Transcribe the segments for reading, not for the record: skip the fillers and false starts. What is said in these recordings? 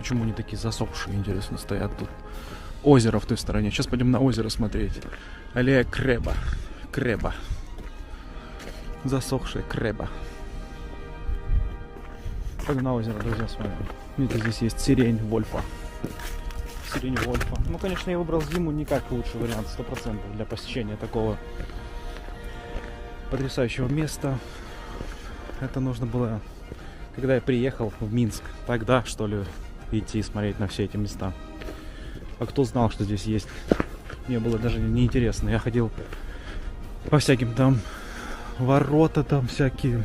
Почему они такие засохшие, интересно, стоят тут? Озеро в той стороне. Сейчас пойдем на озеро смотреть. Аллея Крэба. Крэба. Засохшая Крэба. Пойдем на озеро, друзья, с вами. Видите, здесь есть сирень Вольфа. Сирень Вольфа. Ну, конечно, я выбрал зиму не как лучший вариант, 100% для посещения такого потрясающего места. Это нужно было, когда я приехал в Минск. Тогда, что ли, идти смотреть на все эти места. А кто знал, что здесь есть? Мне было даже неинтересно. Я ходил по всяким там ворота, там всякие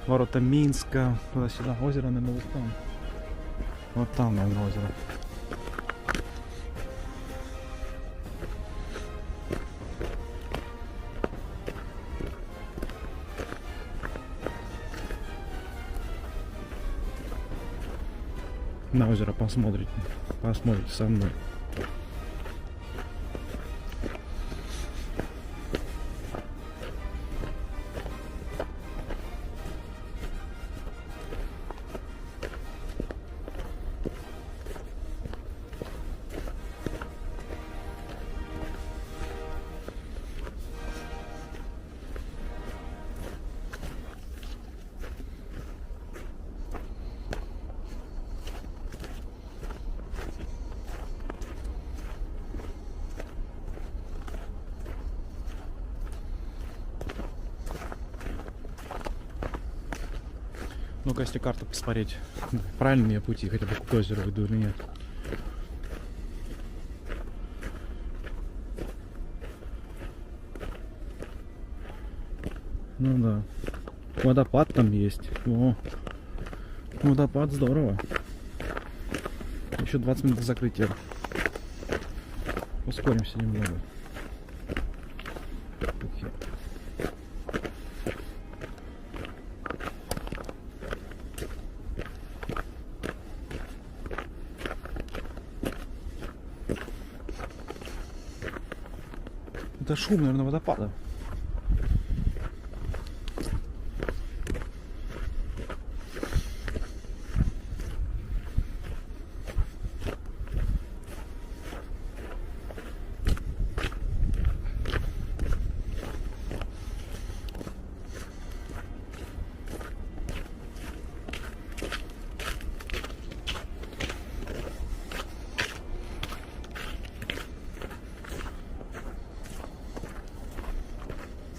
ворота Минска, туда-сюда. Озеро, наверное, вот там. Вот там, наверное, озеро. На озеро посмотрите со мной. Ну-ка, если карту посмотреть, правильно я пути, хотя бы к озеру иду или нет. Ну да. Водопад там есть. О, водопад здорово. Еще 20 минут до закрытия. Ускоримся немного. Это шум, наверное, водопада.